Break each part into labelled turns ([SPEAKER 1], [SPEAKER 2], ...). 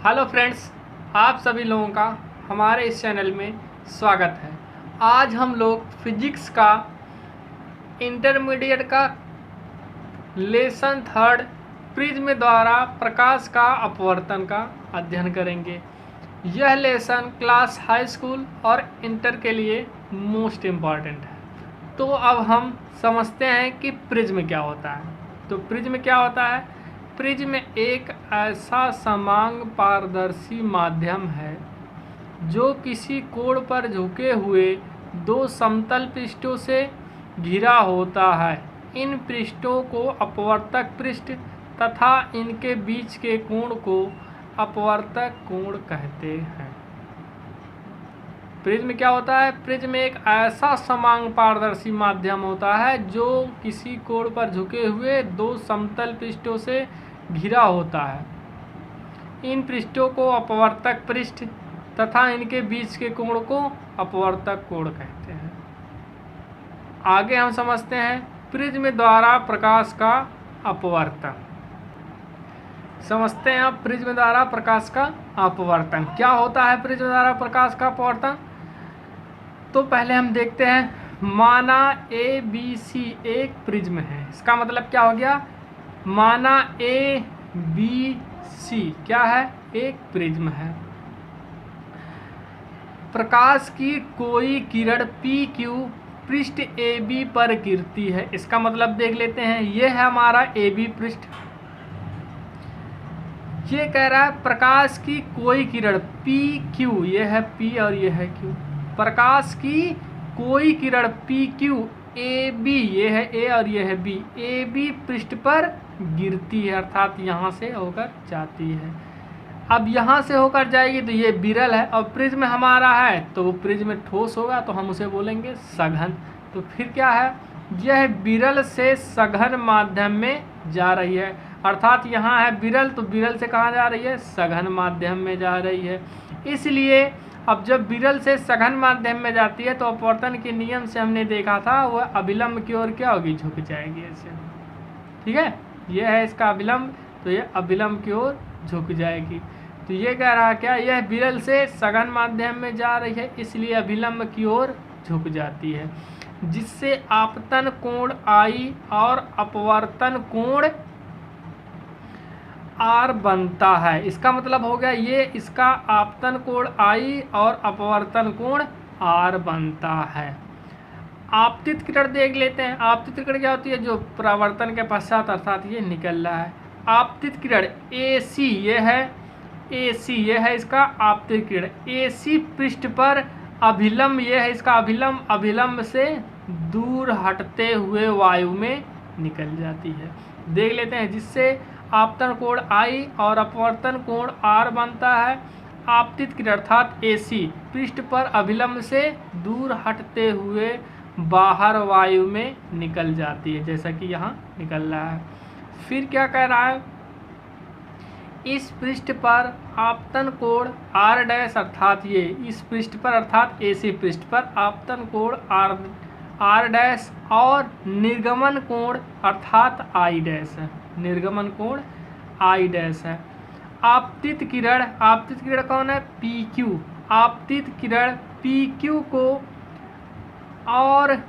[SPEAKER 1] Hello friends, आप सभी लोगों का हमारे इस चैनल में स्वागत है। आज हम लोग फिजिक्स का इंटरमीडिएट का लेसन थर्ड प्रिज्म द्वारा प्रकाश का अपवर्तन का अध्ययन करेंगे। यह लेसन क्लास हाई स्कूल और इंटर के लिए मोस्ट इम्पॉर्टेंट है। तो अब हम समझते हैं कि प्रिज्म क्या होता है। तो प्रिज्म क्या होता है? प्रिज्म एक ऐसा समान पारदर्शी माध्यम है जो किसी कोण पर झुके हुए दो समतल पृष्ठों से घिरा होता है। इन पृष्ठों को अपवर्तक पृष्ठ तथा इनके बीच के कोण को अपवर्तक कोण कहते हैं। प्रिज्म क्या होता है? प्रिज्म एक ऐसा समान पारदर्शी माध्यम होता है जो किसी कोण पर झुके हुए दो समतल पृष्ठों से घिरा होता है। इन पृष्ठों को अपवर्तक पृष्ठ तथा इनके बीच के कोण को अपवर्तक कोण कहते हैं। आगे हम समझते हैं प्रिज्म द्वारा प्रकाश का अपवर्तन। समझते हैं अब प्रिज्म द्वारा प्रकाश का अपवर्तन क्या होता है। प्रिज्म द्वारा प्रकाश का अपवर्तन तो पहले हम देखते हैं। माना ABC एक प्रिज्म है। इसका मतलब क्या हो गया? माना ABC क्या है? एक प्रिज्म है। प्रकाश की कोई किरण PQ पृष्ठ AB पर गिरती है। इसका मतलब देख लेते हैं। यह है हमारा AB पृष्ठ। ये कह रहा है प्रकाश की कोई किरण PQ, ये है P और ये है Q। प्रकाश की कोई किरण PQ AB, ये है A और ये है B, AB पृष्ठ पर गिरती है, अर्थात यहाँ से होकर जाती है। अब यहाँ से होकर जाएगी तो ये विरल है और प्रिज्म हमारा है तो वो प्रिज्म ठोस होगा तो हम उसे बोलेंगे सघन। तो फिर क्या है? यह विरल से सघन माध्यम में जा रही है, अर्थात यहाँ है विरल तो विरल से कहाँ जा रही है? सघन माध्यम में जा रही है। इसलिए अब जब विरल से सघन माध्यम में जाती है तो अपवर्तन के नियम से हमने देखा था वह अभिलंब की ओर क्या होगी? झुक जाएगी ऐसे। ठीक है, यह है इसका अभिलंब, तो यह अभिलंब की ओर झुक जाएगी। तो ये कह रहा क्या? यह विरल से सघन माध्यम में जा रही है इसलिए अभिलंब की ओर झुक जाती है, जिससे आपतन कोण I और अपवर्तन कोण R बनता है। इसका मतलब हो गया ये इसका आपतन कोण I और अपवर्तन कोण R बनता है। आपतित किरण देख लेते हैं। आपतित किरण क्या होती है? जो परावर्तन के पश्चात अर्थात ये निकल रहा है। आपतित किरण AC, ये है AC, ये है इसका आपतित किरण। AC पृष्ठ पर अभिलंब, ये है इसका अभिलंब, अभिलंब से दूर हटते हुए वायु में निकल जाती है। देख लेते हैं, जिससे आपतन कोण I और अपवर्तन कोण R बनता है। आपतित किरण अर्थात AC पृष्ठ पर अभिलंब से दूर हटते हुए बाहर वायु में निकल जाती है, जैसा कि यहाँ निकल रहा है। फिर क्या कह रहा है? इस पृष्ठ पर आपतन कोण R डैश, अर्थात ये इस पृष्ठ पर अर्थात AC पृष्ठ पर आपतन कोण R डैश और निर्गमन कोण अर्थात I डैश है। निर्गमन कोण I डैश है। आपतित किरण कौन है? PQ। आपतित किरण PQ को और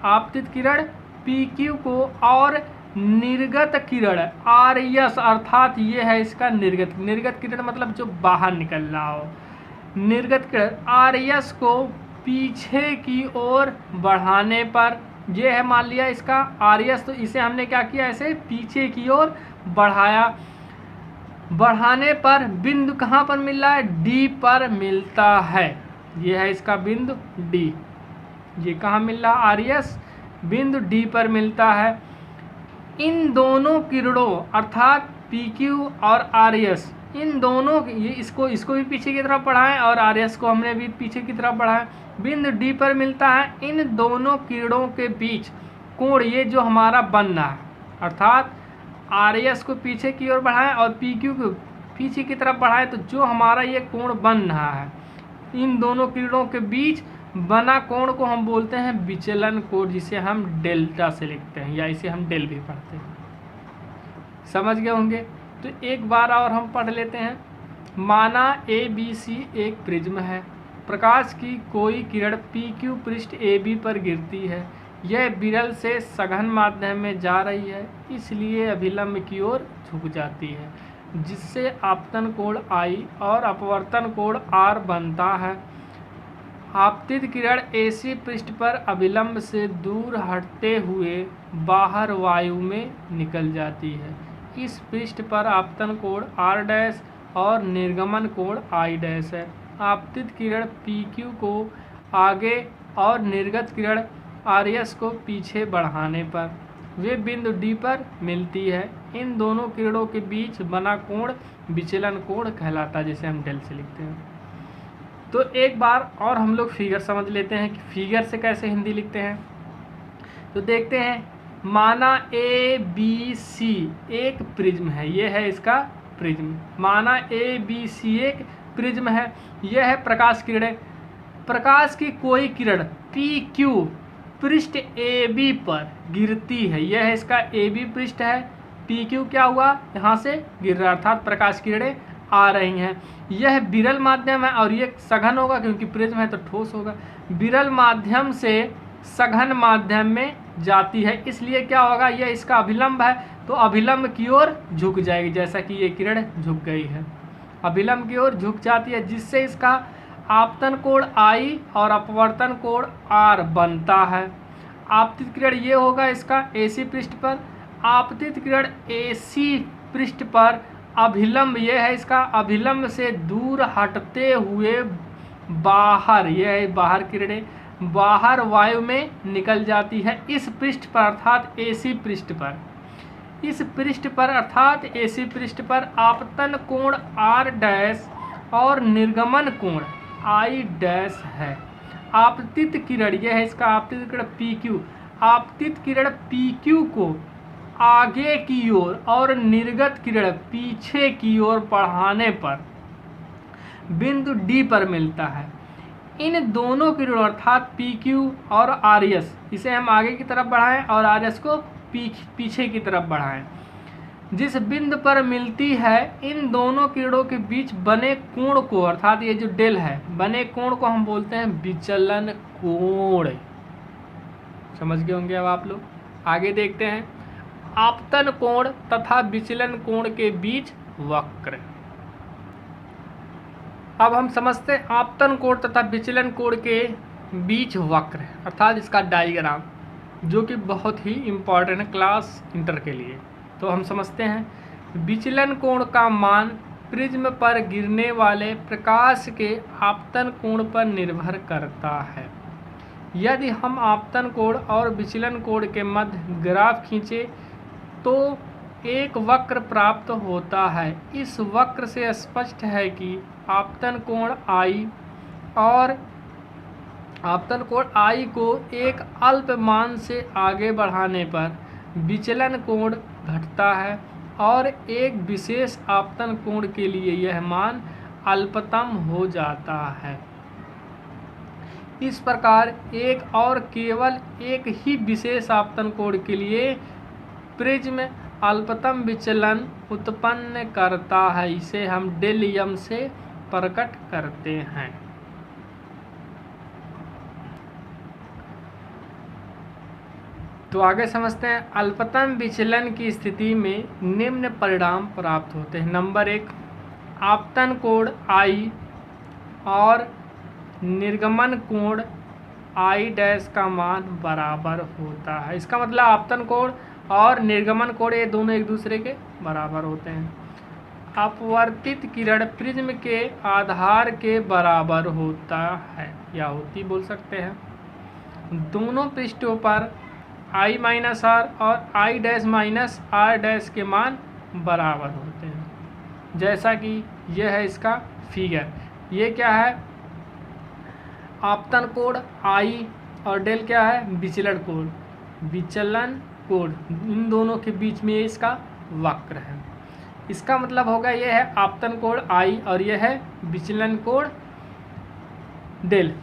[SPEAKER 1] आपतित किरण PQ को और निर्गत किरण RS, अर्थात ये है इसका निर्गत किरण मतलब जो बाहर निकल रहा हो। निर्गत किरण RS को पीछे की ओर बढ़ाने पर, ये है मान लिया इसका RS, तो इसे हमने क्या किया? ऐसे पीछे की ओर बढ़ाया। बढ़ाने पर बिंदु कहाँ पर मिल रहा है? D पर मिलता है। ये है इसका बिंदु D। ये कहाँ मिल रहा? RS बिंदु D पर मिलता है। इन दोनों किरणों अर्थात PQ और RS, इन दोनों, ये इसको भी पीछे की तरफ बढ़ाएं और RS को हमने भी पीछे की तरफ बढ़ाएं, बिंदु D पर मिलता है। इन दोनों किरणों के बीच कोण ये जो हमारा बन रहा है, अर्थात RS को पीछे की ओर बढ़ाएं और PQ को पीछे की तरफ बढ़ाएं, तो जो हमारा ये कोण बन रहा है इन दोनों किरणों के बीच बना कोण को हम बोलते हैं विचलन कोण, जिसे हम डेल्टा से लिखते हैं या इसे हम डेल भी पढ़ते हैं। समझ गए होंगे? तो एक बार और हम पढ़ लेते हैं। माना ABC एक प्रिज्म है, प्रकाश की कोई किरण PQ पृष्ठ AB पर गिरती है, यह विरल से सघन माध्यम में जा रही है, इसलिए अभिलंब की ओर झुक जाती है, जिससे आपतन कोण I और अपवर्तन कोण R बनता है। आपतित किरण AC पृष्ठ पर अभिलंब से दूर हटते हुए बाहर वायु में निकल जाती है। इस पृष्ठ पर आपतन कोण R' और निर्गमन कोण I' है। आपतित किरण PQ को आगे और निर्गत किरण RS को पीछे बढ़ाने पर वे बिंदु D पर मिलती है। इन दोनों किरणों के बीच बना कोण विचलन कोण कहलाता है, जिसे हम डेल से लिखते हैं। तो एक बार और हम लोग फिगर समझ लेते हैं कि फिगर से कैसे हिंदी लिखते हैं। तो देखते हैं, माना ABC एक प्रिज्म है, ये है इसका प्रिज्म। माना ABC एक प्रिज्म है, यह है प्रकाश किरणें। प्रकाश की कोई किरण PQ पृष्ठ AB पर गिरती है, यह है इसका AB पृष्ठ है। PQ क्या हुआ, यहाँ से गिर रहा, अर्थात प्रकाश किरणें आ रही हैं। यह विरल माध्यम है और ये सघन होगा क्योंकि प्रिज्म है तो ठोस होगा। विरल माध्यम से सघन माध्यम में जाती है, इसलिए क्या होगा, यह इसका अभिलंब है तो अभिलंब की ओर झुक जाएगी, जैसा कि ये किरण झुक गई है, अभिलंब की ओर झुक जाती है, जिससे इसका आपतन कोण I और अपवर्तन कोण R बनता है। आपतित किरण ये होगा इसका AC पृष्ठ पर। आपतित किरण AC पृष्ठ पर अभिलंब ये है इसका, अभिलंब से दूर हटते हुए बाहर, यह है बाहर किरणें, बाहर वायु में निकल जाती है। इस पृष्ठ पर अर्थात AC पृष्ठ पर, इस पृष्ठ पर अर्थात AC पृष्ठ पर आपतन कोण R' और निर्गमन कोण I' है। आपतित किरण यह है इसका आपतित किरण PQ, आपतित किरण PQ को आगे की ओर और निर्गत किरण पीछे की ओर बढ़ाने पर बिंदु D पर मिलता है। इन दोनों किरणों अर्थात PQ और RS, इसे हम आगे की तरफ बढ़ाएं और RS को पीछे की तरफ बढ़ाएं, जिस बिंदु पर मिलती है, इन दोनों किरणों के बीच बने कोण को अर्थात ये जो डेल है, बने कोण को हम बोलते हैं विचलन कोण। समझ गए होंगे अब आप लोग। आगे देखते हैं, आपतन कोण तथा विचलन कोण के बीच वक्र। अब हम समझते हैं आपतन कोण तथा विचलन कोण के बीच वक्र अर्थात इसका डायग्राम, जो कि बहुत ही इम्पोर्टेंट है क्लास इंटर के लिए। तो हम समझते हैं, विचलन कोण का मान प्रिज्म पर गिरने वाले प्रकाश के आपतन कोण पर निर्भर करता है। यदि हम आपतन कोण और विचलन कोण के मध्य ग्राफ खींचे तो एक वक्र प्राप्त होता है। इस वक्र से स्पष्ट है कि आपतन कोण I और आपतन कोण I को एक अल्प मान से आगे बढ़ाने पर विचलन कोण घटता है और एक विशेष आपतन कोण के लिए यह मान अल्पतम हो जाता है। इस प्रकार एक और केवल एक ही विशेष आपतन कोण के लिए प्रिज्म अल्पतम विचलन उत्पन्न करता है। इसे हम डेल यम से प्रकट करते हैं। तो आगे समझते हैं, अल्पतम विचलन की स्थिति में निम्न परिणाम प्राप्त होते हैं। नंबर 1, आपतन कोण I और निर्गमन कोण I' का मान बराबर होता है। इसका मतलब आपतन कोण और निर्गमन कोण ये दोनों एक दूसरे के बराबर होते हैं। अपवर्तित किरण प्रिज्म के आधार के बराबर होता है या होती बोल सकते हैं। दोनों पृष्ठों पर I-R और I'-R' के मान बराबर होते हैं। जैसा कि यह है इसका फिगर, ये क्या है, आपतन कोण I और डेल क्या है, विचलन कोण। विचलन कोण इन दोनों के बीच में इसका वक्र है। इसका मतलब होगा यह है आपतन कोण I और यह है विचलन कोण डेल।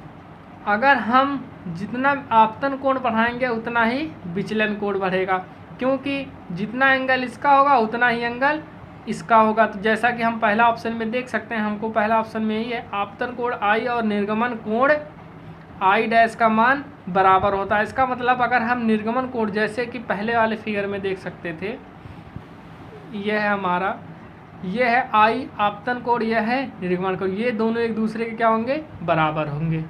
[SPEAKER 1] अगर हम जितना आपतन कोण बढ़ाएंगे उतना ही विचलन कोण बढ़ेगा, क्योंकि जितना एंगल इसका होगा उतना ही एंगल इसका होगा। तो जैसा कि हम पहला ऑप्शन में देख सकते हैं, हमको पहला ऑप्शन में ही है, आपतन कोण आई और निर्गमन कोण आई डैश का मान बराबर होता है। इसका मतलब अगर हम निर्गमन कोण जैसे कि पहले वाले फिगर में देख सकते थे, यह है हमारा, यह है आई आपतन कोण, यह है निर्गमन कोण, ये दोनों एक दूसरे के क्या होंगे, बराबर होंगे।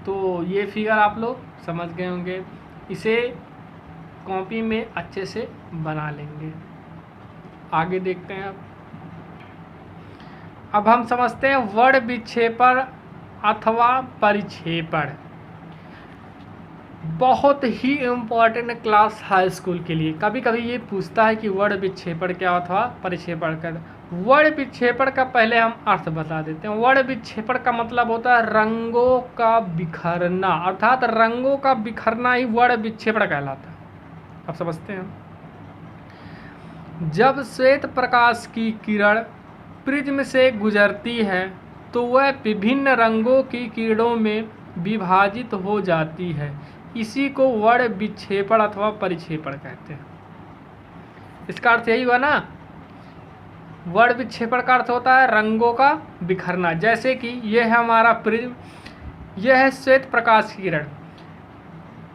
[SPEAKER 1] तो ये फिगर आप लोग समझ गए होंगे, इसे कॉपी में अच्छे से बना लेंगे। आगे देखते हैं। अब हम समझते हैं वर्ण विक्षेपण अथवा परिक्षेपण। बहुत ही इम्पॉर्टेंट क्लास हाई स्कूल के लिए। कभी कभी ये पूछता है कि वर्ण विक्षेपण क्या अथवा परिक्षेपण क्या। वर्ण विक्षेपण का पहले हम अर्थ बता देते हैं। वर्ण विक्षेपण का मतलब होता है रंगों का बिखरना, अर्थात रंगों का बिखरना ही वर्ण विक्षेपण कहलाता है। आप समझते हैं। जब श्वेत प्रकाश की किरण प्रिज्म से गुजरती है तो वह विभिन्न रंगों की किरणों में विभाजित हो जाती है, इसी को वर्ण विक्षेपण अथवा परिक्षेपण कहते हैं। इसका अर्थ यही हुआ ना, वर्ण विक्षेपण का अर्थ होता है रंगों का बिखरना। जैसे कि यह है हमारा प्रिज्म, यह है श्वेत प्रकाश की किरण।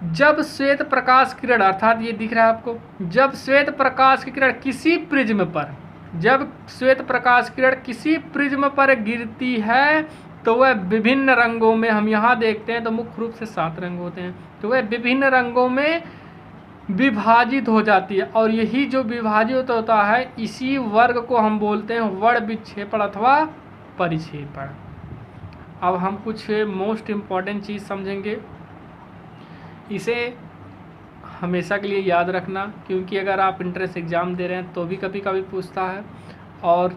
[SPEAKER 1] जब श्वेत प्रकाश किरण, अर्थात ये दिख रहा है आपको, जब श्वेत प्रकाश की किरण किसी प्रिज्म पर, जब श्वेत प्रकाश किरण किसी प्रिज्म पर गिरती है तो वह विभिन्न रंगों में, हम यहाँ देखते हैं तो मुख्य रूप से 7 रंग होते हैं, तो वह विभिन्न रंगों में विभाजित हो जाती है। और यही जो विभाजित होता है, इसी वर्ग को हम बोलते हैं वर्ण विक्षेपण अथवा परिक्षेपण। अब हम कुछ मोस्ट इम्पॉर्टेंट चीज़ समझेंगे, इसे हमेशा के लिए याद रखना, क्योंकि अगर आप इंट्रेंस एग्ज़ाम दे रहे हैं तो भी कभी कभी पूछता है, और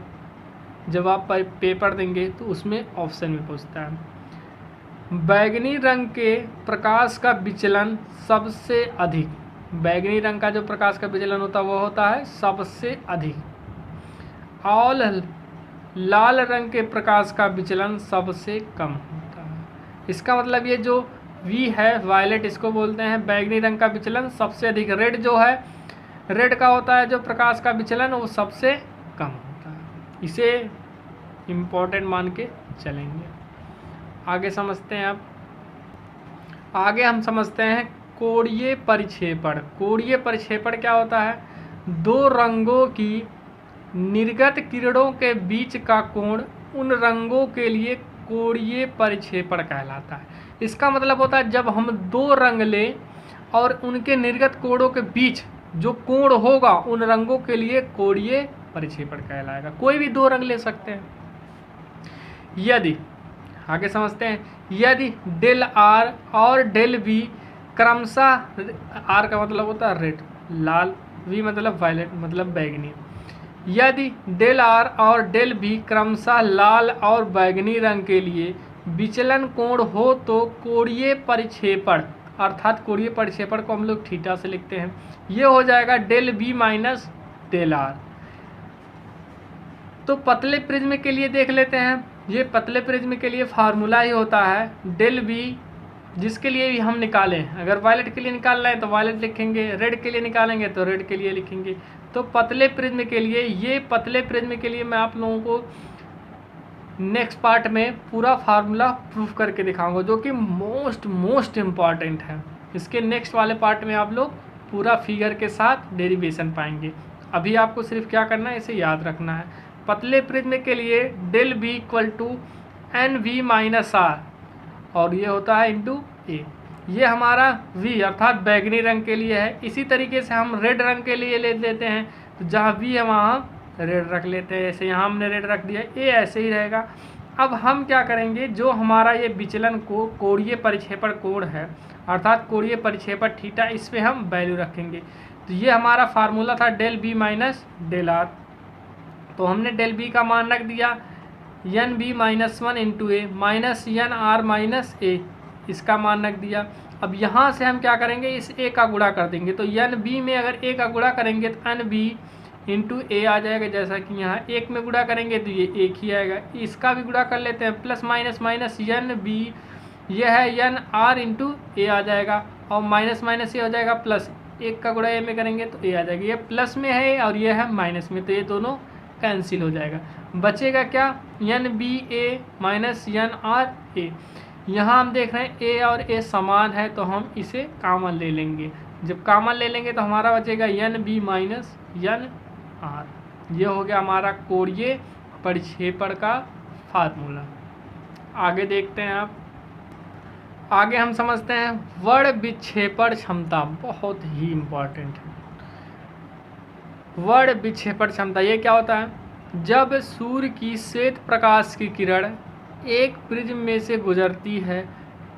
[SPEAKER 1] जब आप पेपर देंगे तो उसमें ऑप्शन में पूछता है। बैगनी रंग के प्रकाश का विचलन सबसे अधिक, बैगनी रंग का जो प्रकाश का विचलन होता है वो होता है सबसे अधिक, और लाल रंग के प्रकाश का विचलन सबसे कम होता है। इसका मतलब ये जो V है वायलेट, इसको बोलते हैं बैगनी रंग का विचलन सबसे अधिक। रेड जो है, रेड का होता है जो प्रकाश का विचलन वो सबसे कम होता है। इसे इम्पोर्टेंट मान के चलेंगे। आगे समझते हैं। अब आगे हम समझते हैं कोणीय परिक्षेपण। कोणीय परिक्षेपण क्या होता है, दो रंगों की निर्गत किरणों के बीच का कोण उन रंगों के लिए कोणीय परिक्षेपण कहलाता है। इसका मतलब होता है जब हम दो रंग लें और उनके निर्गत कोणों के बीच जो कोण होगा उन रंगों के लिए कोणीय परिक्षेपण कहलाएगा। कोई भी दो रंग ले सकते हैं। यदि, आगे समझते हैं, यदि डेल आर और डेल वी क्रमशः, आर का मतलब होता है रेड, लाल, वी मतलब वायलेट मतलब बैगनी, यदि डेल आर और डेल वी क्रमशः लाल और बैगनी रंग के लिए विचलन कोण हो तो कोणीय परिक्षेपण, अर्थात कोणीय परिक्षेपण को हम लोग थीटा से लिखते हैं, ये हो जाएगा del B minus del R. तो पतले प्रिज्म के लिए देख लेते हैं। ये पतले प्रिज्म के लिए फार्मूला ही होता है डेल बी, जिसके लिए भी हम निकालें, अगर वायलेट के लिए निकालना है तो वायलेट लिखेंगे, रेड के लिए निकालेंगे तो रेड के लिए लिखेंगे। तो पतले प्रिज्म के लिए, ये पतले प्रिज्म के लिए मैं आप लोगों को नेक्स्ट पार्ट में पूरा फार्मूला प्रूफ करके दिखाऊंगा, जो कि मोस्ट इम्पॉर्टेंट है। इसके नेक्स्ट वाले पार्ट में आप लोग पूरा फिगर के साथ डेरिवेशन पाएंगे। अभी आपको सिर्फ क्या करना है, इसे याद रखना है। पतले प्रिज्म के लिए del B equal to N V minus R, और ये होता है इंटू ए। ये हमारा V अर्थात बैगनी रंग के लिए है। इसी तरीके से हम रेड रंग के लिए ले लेते हैं, तो जहाँ V है वहाँ रेड रख लेते हैं। ऐसे यहाँ हमने रेड रख दिया, ए ऐसे ही रहेगा। अब हम क्या करेंगे, जो हमारा ये विचलन को कोणीय परिक्षेपण कोण है, अर्थात कोणीय परिक्षेपण थीटा, इस पर हम वैल्यू रखेंगे। तो ये हमारा फार्मूला था del B minus del R. तो हमने डेल बी का मान रख दिया N B minus 1 into A minus N R minus A, इसका मान रख दिया। अब यहाँ से हम क्या करेंगे, इस ए का गुणा कर देंगे। तो एन बी में अगर ए का गुणा करेंगे तो एन बी इंटू ए आ जाएगा, जैसा कि यहाँ एक में गुणा करेंगे तो ये एक ही आएगा। इसका भी गुणा कर लेते हैं, plus minus minus N B, यह है एन आर इंटू ए आ जाएगा, और माइनस माइनस ये हो जाएगा प्लस एक का गुणा ए में करेंगे तो ए आ जाएगा, ये प्लस में है और ये है माइनस में, तो ये दोनों कैंसिल हो जाएगा। बचेगा क्या, एन बी ए माइनस एन आर ए। यहाँ हम देख रहे हैं ए और ए समान है तो हम इसे कॉमन ले लेंगे। जब कॉमन ले लेंगे तो हमारा बचेगा N B minus N R. ये हो गया हमारा कोणीय परिक्षेपण का फार्मूला। आगे देखते हैं आप, आगे हम समझते हैं वर्ण विक्षेपण क्षमता, बहुत ही इम्पोर्टेंट है। वर्ण विक्षेपण क्षमता ये क्या होता है, जब सूर्य की श्वेत प्रकाश की किरण एक प्रिज्म में से गुजरती है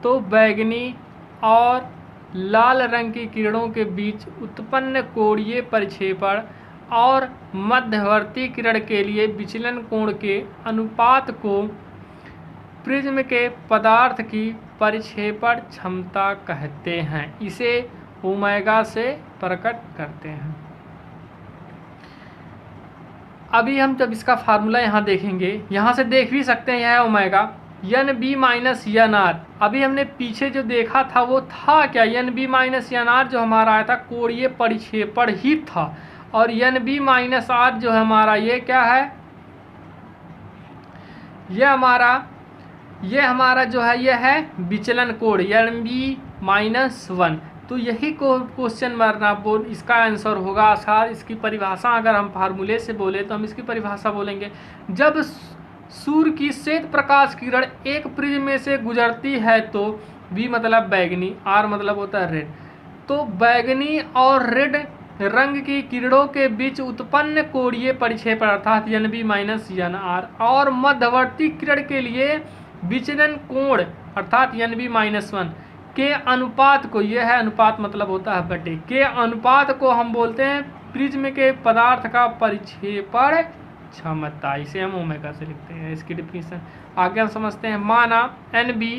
[SPEAKER 1] तो बैंगनी और लाल रंग की किरणों के बीच उत्पन्न कोणीय परिक्षेपण और मध्यवर्ती किरण के लिए विचलन कोण के अनुपात को प्रिज्म के पदार्थ की परिक्षेपण क्षमता कहते हैं। इसे ओमेगा से प्रकट करते हैं। अभी हम जब इसका फार्मूला यहाँ देखेंगे, यहाँ से देख भी सकते हैं, यह है omega N B minus N R. अभी हमने पीछे जो देखा था वो था क्या, N B minus N R जो हमारा आया था कोणीय परिक्षेपण ही था, और एन बी माइनस आर जो है हमारा ये क्या है, ये हमारा जो है ये है विचलन कोण एन बी माइनस वन। तो यही क्वेश्चन मारना बोल इसका आंसर होगा आसार। इसकी परिभाषा अगर हम फार्मूले से बोले तो हम इसकी परिभाषा बोलेंगे, जब सूर्य की श्वेत प्रकाश किरण एक प्रिज्म में से गुजरती है तो बी मतलब बैंगनी, आर मतलब होता है रेड, तो बैंगनी और रेड रंग की किरणों के बीच उत्पन्न कोणीय परिक्षेपण अर्थात N B minus N R और मध्यवर्ती किरण के लिए विचलन कोण अर्थात एन बी माइनस वन के अनुपात को, यह है अनुपात मतलब होता है बटे, के अनुपात को हम बोलते हैं प्रिज्म के पदार्थ का परिक्षेपण क्षमता। इसे हम ओमेगा से लिखते हैं। इसकी डिफिनीशन आगे हम समझते हैं। माना एन बी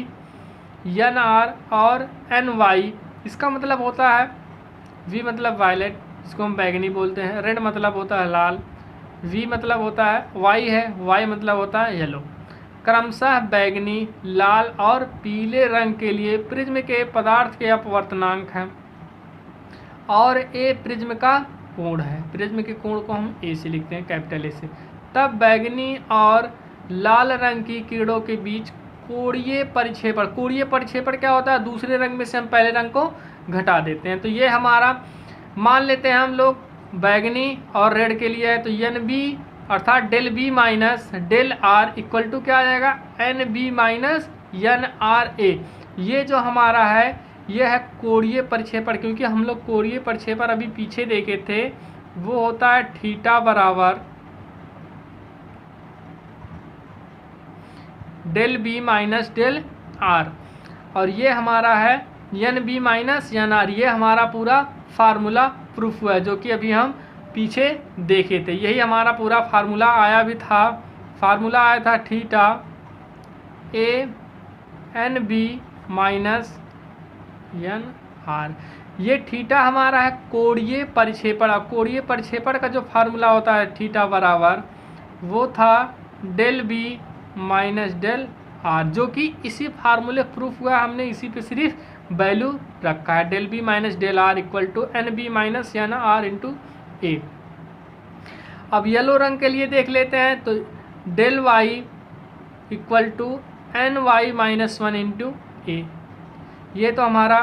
[SPEAKER 1] एन आर और एन वाई, इसका मतलब होता है वी मतलब वायलेट, इसको हम बैगनी बोलते हैं, रेड मतलब होता है लाल, वी मतलब होता है वाई है, वाई मतलब होता है येलो। क्रमशः बैगनी, लाल और पीले रंग के लिए प्रिज्म के पदार्थ के अपवर्तनांक हैं और ए प्रिज्म का कोण है। प्रिज्म के कोण को हम ए से लिखते हैं, कैपिटल ए से। तब बैगनी और लाल रंग की किरणों के बीच कोणीय परिक्षेपण, कोणीय परिक्षेपण क्या होता है, दूसरे रंग में से हम पहले रंग को घटा देते हैं। तो ये हमारा मान लेते हैं हम लोग बैगनी और रेड के लिए है, तो एन बी अर्थात del B minus del R equal to क्या आ जाएगा, N B minus N R A. ये जो हमारा है ये है कोणीय परिक्षेपण, क्योंकि हम लोग कोणीय परिक्षेपण अभी पीछे देखे थे, वो होता है थीटा बराबर del B minus del R, और ये हमारा है N B minus N R. ये हमारा पूरा फार्मूला प्रूफ हुआ है जो कि अभी हम पीछे देखे थे। यही हमारा पूरा फार्मूला आया भी था, फार्मूला आया था theta A N B minus N R. ये थीटा हमारा है कोणीय परिक्षेपण। अब कोणीय परिक्षेपण का जो फार्मूला होता है थीटा बराबर वो था del B minus del R, जो कि इसी फार्मूले प्रूफ हुआ, हमने इसी पे सिर्फ वैल्यू रखा है, del B minus del R equal to N B minus N R into A. अब येलो रंग के लिए देख लेते हैं, तो del Y equal to N Y minus one into A. ये तो हमारा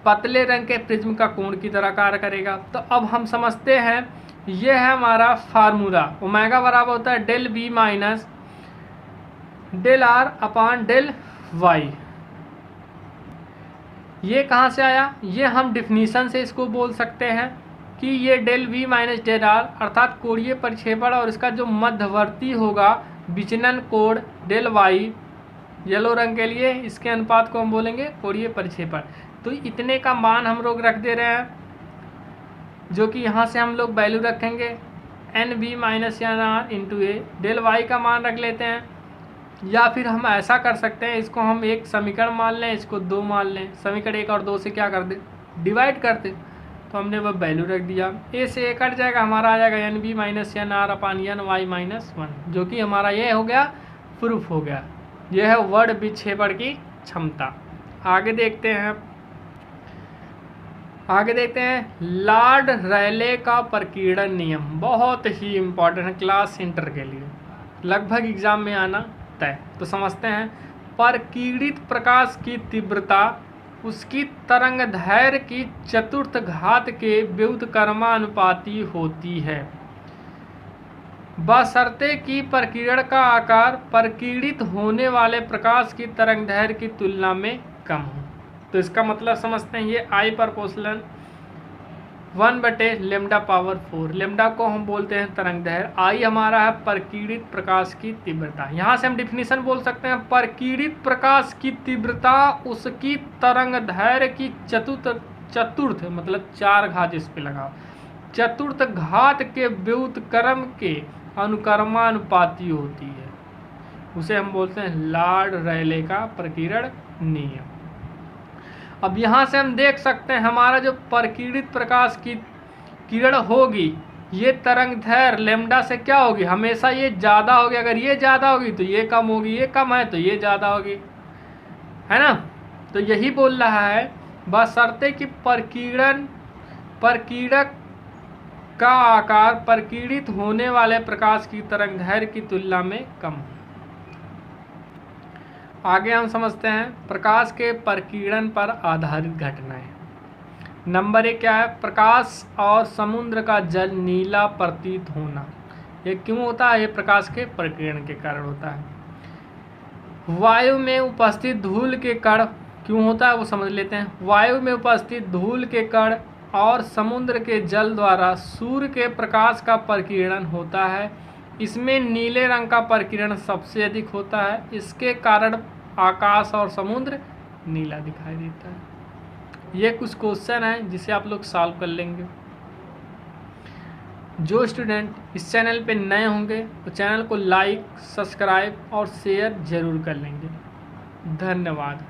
[SPEAKER 1] पतले रंग के प्रिज्म का कोण की तरह कार्य करेगा। तो अब हम समझते हैं, ये है हमारा फार्मूला, ओमेगा बराबर होता है del B minus del R upon del Y. ये कहाँ से आया, ये हम डिफिनीशन से इसको बोल सकते हैं कि ये del V minus del R अर्थात कोणीय परिक्षेपण और इसका जो मध्यवर्ती होगा विचलन कोण डेल वाई येलो रंग के लिए, इसके अनुपात को हम बोलेंगे कोणीय परिक्षेपण। तो इतने का मान हम लोग रख दे रहे हैं, जो कि यहाँ से हम लोग वैल्यू रखेंगे N B minus N R into A. Del Y का मान रख लेते हैं, या फिर हम ऐसा कर सकते हैं, इसको हम एक समीकरण मान लें, इसको दो मान लें, समीकरण एक और दो से क्या कर दे डिवाइड कर दे, तो हमने वह वैल्यू रख दिया। ए से ए कट जाएगा, हमारा आ जाएगा N B minus N R upon N Y minus one, जो कि हमारा ये हो गया प्रूफ हो गया। यह है वर्ण विक्षेपण की क्षमता। आगे देखते हैं, आगे देखते हैं लॉर्ड रैले का प्रकीर्णन नियम, बहुत ही इम्पोर्टेंट है क्लास इंटर के लिए, लगभग एग्जाम में आना तय। तो समझते हैं, प्रकीर्णित प्रकाश की तीव्रता उसकी तरंग दैर्घ्य की चतुर्थ घात के व्युत्क्रमानुपाती होती है, बशर्ते कि प्रकीर्णन का आकार प्रकीर्णित होने वाले प्रकाश की तरंग दैर्घ्य की तुलना में कम हो। तो इसका मतलब समझते हैं, ये I प्रोपोर्शनल 1/λ⁴, लेमडा को हम बोलते हैं तरंग दैर्घ्य, I हमारा है प्रकीर्णित प्रकाश की तीव्रता। यहाँ से हम डिफिनीशन बोल सकते हैं, प्रकीर्णित प्रकाश की तीव्रता उसकी तरंग दैर्घ्य की चतुर्थ मतलब 4 घात इस पे लगाओ, चतुर्थ घात के व्युत्क्रम के अनुक्रमानुपाती होती है, उसे हम बोलते हैं लॉर्ड रैले का प्रकीर्णन नियम। अब यहाँ से हम देख सकते हैं हमारा जो प्रकीर्णित प्रकाश की किरण होगी, ये तरंग दैर्घ्य लैम्डा से क्या होगी, हमेशा ये ज़्यादा होगी। अगर ये ज़्यादा होगी तो ये कम होगी, ये कम है तो ये ज़्यादा होगी, है ना। तो यही बोल रहा है, बशर्ते कि प्रकीर्णक का आकार प्रकीर्णित होने वाले प्रकाश की तरंग दैर्घ्य की तुलना में कम हो। आगे हम समझते हैं प्रकाश के प्रकीर्णन पर आधारित घटनाएं। नंबर 1 क्या है, प्रकाश और समुद्र का जल नीला प्रतीत होना। ये क्यों होता है, ये प्रकाश के प्रकीर्णन के कारण होता है। वायु में उपस्थित धूल के कण क्यों होता है वो समझ लेते हैं। वायु में उपस्थित धूल के कण और समुद्र के जल द्वारा सूर्य के प्रकाश का प्रकीर्णन होता है। इसमें नीले रंग का प्रकीर्णन सबसे अधिक होता है, इसके कारण आकाश और समुद्र नीला दिखाई देता है। ये कुछ क्वेश्चन हैं जिसे आप लोग सॉल्व कर लेंगे। जो स्टूडेंट इस चैनल पे नए होंगे तो चैनल को लाइक, सब्सक्राइब और शेयर जरूर कर लेंगे। धन्यवाद।